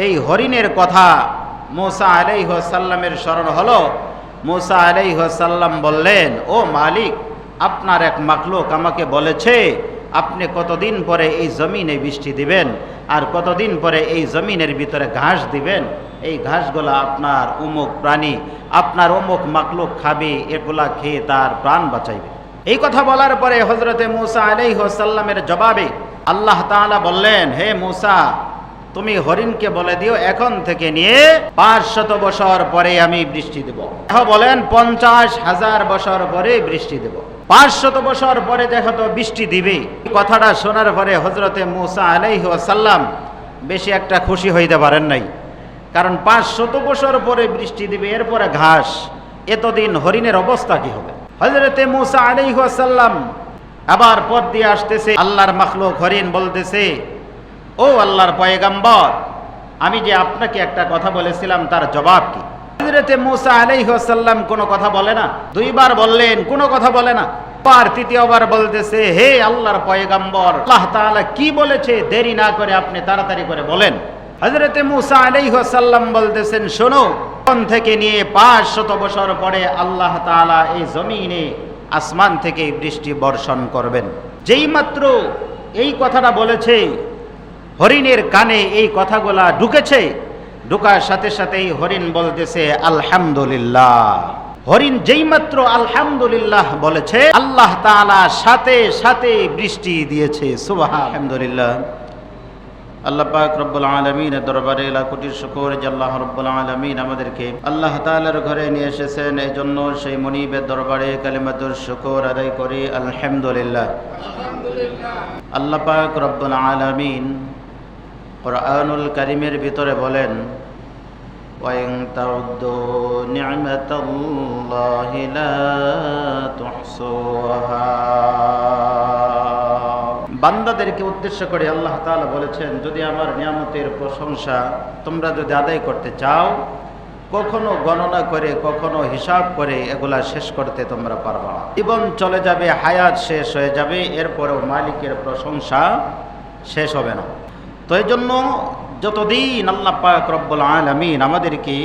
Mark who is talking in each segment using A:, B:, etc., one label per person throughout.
A: এই হরিণের কথা মূসা আলাইহিস সালামের স্মরণ হলো। মূসা আলাইহিস সালাম বললেন, ও মালিক, আপনার এক মাখলুক আমাকে বলেছে আপনি কতদিন পরে এই জমিনে বৃষ্টি দিবেন আর কতদিন পরে এই জমিনের ভিতরে ঘাস দিবেন। এই ঘাসগুলা আপনার অমুক প্রাণী, আপনার অমুক মাখলুক খাবে, এগুলা খেয়ে তার প্রাণ বাঁচাইবে। এই কথা বলার পরে হযরতে মূসা আলাইহিস সালামের জবাবে আল্লাহ তাআলা বললেন, হে মূসা, তুমি হরিণকে বলে দিও এখন থেকে নিয়ে 500 বছর পরে আমি বৃষ্টি দেব। বলেন 50,000 বছর পরে বৃষ্টি দেব। 500 বছর পরে যেহেতু বৃষ্টি দিবে। কথাটা শোনার পরে হযরতে মূসা আলাইহিস সালাম বেশি একটা খুশি হইতে পারেন নাই, কারণ 500 বছর পরে বৃষ্টি দিবে, এরপরে ঘাস, এতদিন হরিণের অবস্থা কি হবে। হযরতে মূসা আলাইহিস সালাম আবার পথ দিয়ে আসতেছে, আল্লাহর মাখলুক হরিণ বলতেছে, ও আল্লাহর পয়গম্বর, আমি যে আপনাকে একটা কথা বলেছিলাম তার জবাব কি? হযরতে মূসা আলাইহিস সালাম কোনো কথা বলে না। দুইবার বললেন, কোনো কথা বলে না। আর তৃতীয়বার বলতেছে, হে আল্লাহর পয়গম্বর, আল্লাহ তাআলা কি বলেছে দেরি না করে আপনি তাড়াতাড়ি করে বলেন। হযরতে মূসা আলাইহিস সালাম বলতেছেন, শোনো, এখন থেকে নিয়ে 500 বছর পরে আল্লাহ তাআলা এই জমিনে আসমান থেকে বৃষ্টি বর্ষণ করবেন। যেই মাত্র এই কথাটা বলেছে, হরিণের কানে এই কথাগুলা ঢুকেছে, ঢুকার সাথে সাথেই হরিণ বলতেছে আলহামদুলিল্লাহ। হরিণ যেই মাত্র আলহামদুলিল্লাহ বলেছে, আল্লাহ তাআলা সাথে সাথে বৃষ্টি দিয়েছে। সুবহানাল্লাহ, আলহামদুলিল্লাহ। আল্লাহ পাক রব্বুল আলামিনের দরবারে লাখ কোটি শুকর যে আল্লাহ রব্বুল আলামিন আমাদেরকে আল্লাহ তাআলার ঘরে নিয়ে এসেছেন। এই জন্য সেই মনিবের দরবারে কালিমাতুর শুকর আদায় করি, আলহামদুলিল্লাহ। আল্লাহ পাক রব্বুল আলামিন কুরআনুল কারীমের ভিতরে বলেন, ওয়া ইন তাউদ্দু নি'মাতাল্লাহি লা তুহসুহা। বান্দাদেরকে উদ্দেশ্য করে আল্লাহ তাআলা বলেছেন, যদি আমার নিয়ামতের প্রশংসা তোমরা যদি আদায় করতে চাও, কখনো গণনা করে কখনো হিসাব করে এগুলা শেষ করতে তোমরা পারবা না। জীবন চলে যাবে, হায়াত শেষ হয়ে যাবে, এরপরেও মালিকের প্রশংসা শেষ হবে না। তো এই জন্য যতদিন আল্লাহ পাক রব্বুল আলামিন আমাদেরকে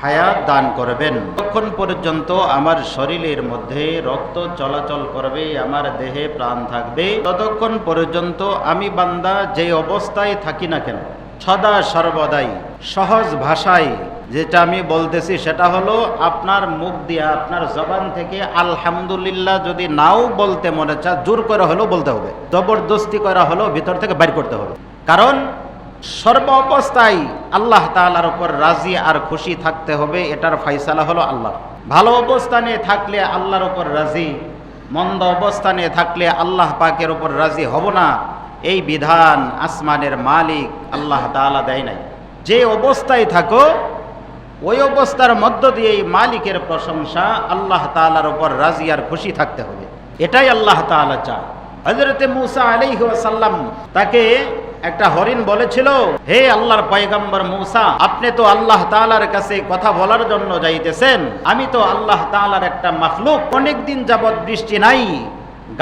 A: হায়াত দান করবেন, ততক্ষণ পর্যন্ত আমার শরীরের মধ্যে রক্ত চলাচল করবে, আমার দেহে প্রাণ থাকবে, ততক্ষণ পর্যন্ত আমি বান্দা যে অবস্থায় থাকি না কেন, সদা সর্বদাই সহজ ভাষায় যেটা আমি বলতেছি সেটা হলো, আপনার মুখ দিয়ে আপনার জবান থেকে আলহামদুলিল্লাহ যদি নাও বলতে মনে চায়, জোর করে হলেও বলতে হবে, জবরদস্তি করা হলেও ভিতর থেকে বাইর করতে হবে। কারণ সর্ব অবস্থায় আল্লাহ তাআলার উপর রাজি আর খুশি থাকতে হবে, এটার ফয়সালা হলো আল্লাহ। ভালো অবস্থানে থাকলে আল্লাহর উপর রাজি, মন্দ অবস্থানে থাকলে আল্লাহ পাকের উপর রাজি হব না, এই বিধান আসমানের মালিক আল্লাহ তাআলা দেয় নাই। যে অবস্থায় থাকো ওই অবস্থার মধ্য দিয়ে এই মালিকের প্রশংসা, আল্লাহ তাআলার উপর রাজি আর খুশি থাকতে হবে, এটাই আল্লাহ তাআলা চায়। হযরতে মূসা আলাইহিস সালাম তাকে একটা হরিণ বলেছিল, হে আল্লাহর পয়গম্বর মূসা, আপনি তো আল্লাহ তাআলার কাছে কথা বলার জন্য যাইতেছেন, আমি তো আল্লাহ তাআলার একটা মাখলুক, অনেকদিন যাবৎ বৃষ্টি নাই,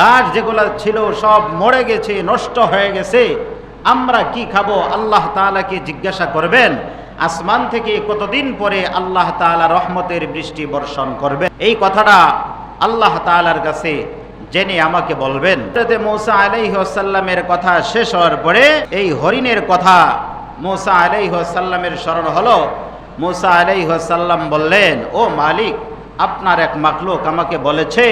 A: গাছ যেগুলো ছিল সব মরে গেছে, নষ্ট হয়ে গেছে, আমরা কি খাবো? আল্লাহ তাআলাকে জিজ্ঞাসা করবেন আসমান থেকে কতদিন পরে আল্লাহ তাআলা রহমতের বৃষ্টি বর্ষণ করবেন। এই কথাটা আল্লাহ তাআলার কাছে জেনে আমাকে বলবেন। হযরত মূসা আলাইহিস সালামের কথা শেষ হওয়ার পরে এই হরিণের কথা মূসা আলাইহিস সালামের স্মরণ হলো। মূসা আলাইহিস সালাম বললেন, ও মালিক, আপনার এক মাখলুক আমাকে বলেছে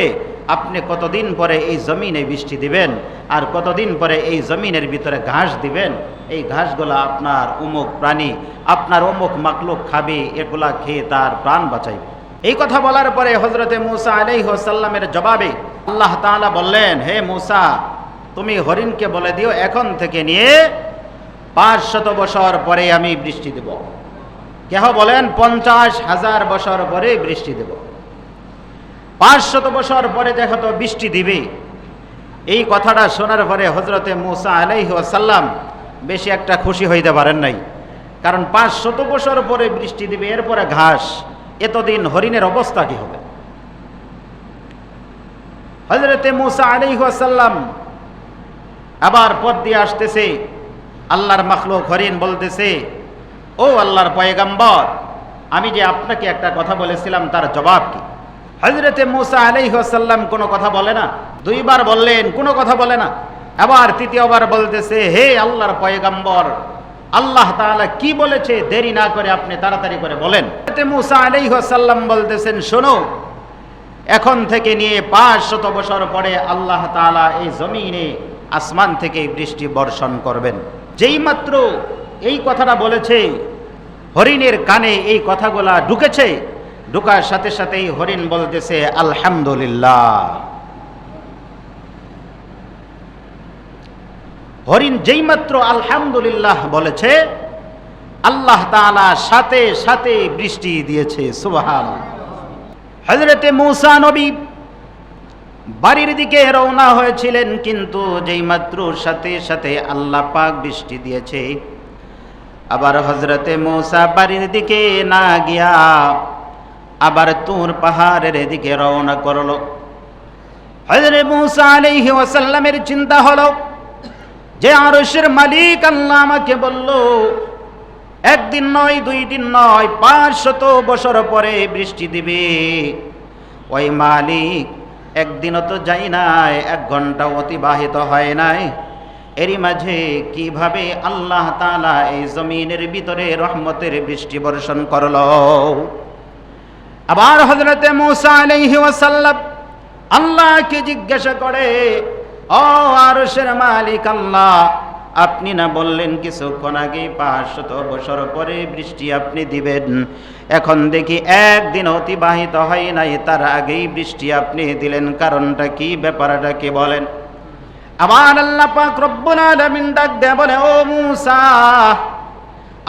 A: আপনি কতদিন পরে এই জমিনে বৃষ্টি দিবেন আর কতদিন পরে এই জমিনের ভিতরে ঘাস দিবেন। এই ঘাসগুলা আপনার অমুক প্রাণী, আপনার অমুক মাখলুক খাবে, এগুলা খেয়ে তার প্রাণ বাঁচাইবে। এই কথা বলার পরে হযরতে মূসা আলাইহিস সালামের জবাবে আল্লাহ তাআলা বললেন, হে মূসা, তুমি হরিণকে বলে দিও এখন থেকে নিয়ে 500 বছর পরে আমি বৃষ্টি দেব। কেহ বলেন 50,000 বছর পরে বৃষ্টি দেব। 500 বছর পরে যেহেতু বৃষ্টি দিবে। এই কথাটা শোনার পরে হযরতে মূসা আলাইহিস সালাম বেশি একটা খুশি হইতে পারেন নাই, কারণ 500 বছর পরে বৃষ্টি দিবে, এরপরে ঘাস, এতদিন হরিণের অবস্থা কি হবে। হযরতে মূসা আলাইহিস সালাম আবার পথ দিয়ে আসতেছে, আল্লাহর মাখলুক হরিণ বলতেছে, ও আল্লাহর পয়গম্বর, আমি যে আপনাকে একটা কথা বলেছিলাম তার জবাব কি? হযরতে মূসা আলাইহিস সালাম কোনো কথা বলে না। দুইবার বললেন, কোনো কথা বলে না। আবার তৃতীয়বার বলতেছে, হে আল্লাহর পয়গম্বর, আল্লাহ তাআলা কি বলেছে দেরি না করে আপনি তাড়াতাড়ি করে বলেন। হযরতে মূসা আলাইহিস সালাম বলতেছেন, শোনো, এখন থেকে নিয়ে 500 বছর পরে আল্লাহ তাআলা এই জমিনে আসমান থেকে বৃষ্টি বর্ষণ করবেন। যেই মাত্র এই কথাটা বলেছে, হরিণের কানে এই কথাগুলা ঢুকেছে, ঢুকার সাথে সাথেই হরিণ বলতেছে আলহামদুলিল্লাহ। হরিণ যেই মাত্র আলহামদুলিল্লাহ বলেছে, আল্লাহ তাআলা সাথে সাথে বৃষ্টি দিয়েছে। সুবহানাল্লাহ। হযরতে মূসা নবী বাড়ির দিকে রওনা হয়েছিলেন, কিন্তু যেই মাত্র সাথে সাথে আল্লাহ পাক বৃষ্টি দিয়েছে। আবার হযরতে মূসা বাড়ির দিকে না গিয়া আবার তুর পাহাড়ের দিকে রওনা করলো। হযরতে মূসা আলাইহিস সালামের চিন্তা হলো যে আরশের মালিক আল্লাহ আমাকে বলল একদিন নয়, 2 দিন নয়, 500 বছর পরে বৃষ্টি দিবে। ওই মালিক একদিনও তো যাই নাই, 1 ঘন্টা অতিবাহিত হয় নাই, এরই মাঝে কিভাবে আল্লাহ তাআলা এই জমিনের ভিতরে রহমতের বৃষ্টি বর্ষণ করলো। আবার হযরতে মূসা আলাইহিস সালাম আল্লাহকে জিজ্ঞাসা করে, ও আরশের মালিক আল্লাহ, আপনি না বললেন কিছুক্ষণ আগে 500 বছর পরে বৃষ্টি আপনি দিবেন? এখন দেখি একদিন অতিবাহিত হয় নাই, তার আগেই বৃষ্টি আপনি দিলেন, কারণটা কি, ব্যাপারটা কি বলেন? আমার আল্লাহ পাক রব্বুল আলামিন ডাক দেয়া বলে, ও মূসা,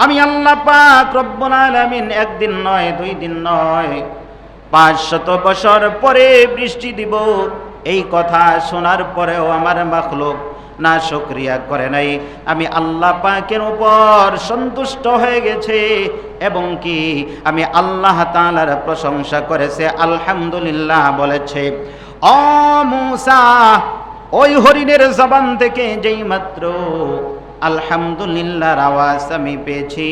A: আমি আল্লাহ পাক রব্বুল আলামিন একদিন নয়, 2 দিন নয়, 500 বছর পরে বৃষ্টি দিব। এই কথা শোনার পরেও আমার মাখলুক না শুকরিয়া করে নাই, আমি আল্লাহ পাকের উপর সন্তুষ্ট হয়ে গেছে এবং কি আমি আল্লাহ তাআলার প্রশংসা করেছে, আলহামদুলিল্লাহ বলেছে। ও মূসা, ওই হরিণের জবান থেকে যেই মাত্র আলহামদুলিল্লাহর আওয়াজ আমি পেয়েছি,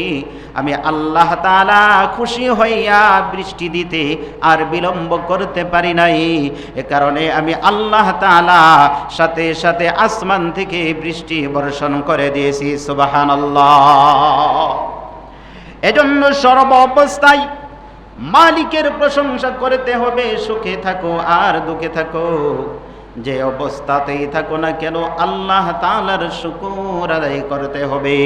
A: আমি আল্লাহ তাআলা খুশি হইয়া বৃষ্টি দিতে আর বিলম্ব করতে পারি নাই। এ কারণে আমি আল্লাহ তাআলা সাথে সাথে আসমান থেকে বৃষ্টি বর্ষণ করে দিয়েছি। সুবহানাল্লাহ। এজন্য সর্ব অবস্থায় মালিকের প্রশংসা করতে হবে, সুখে থাকো আর দুঃখে থাকো, যে অবস্থাতেই থাকো না কেন আল্লাহ তাআলার শুকর আদায় করতে হবে।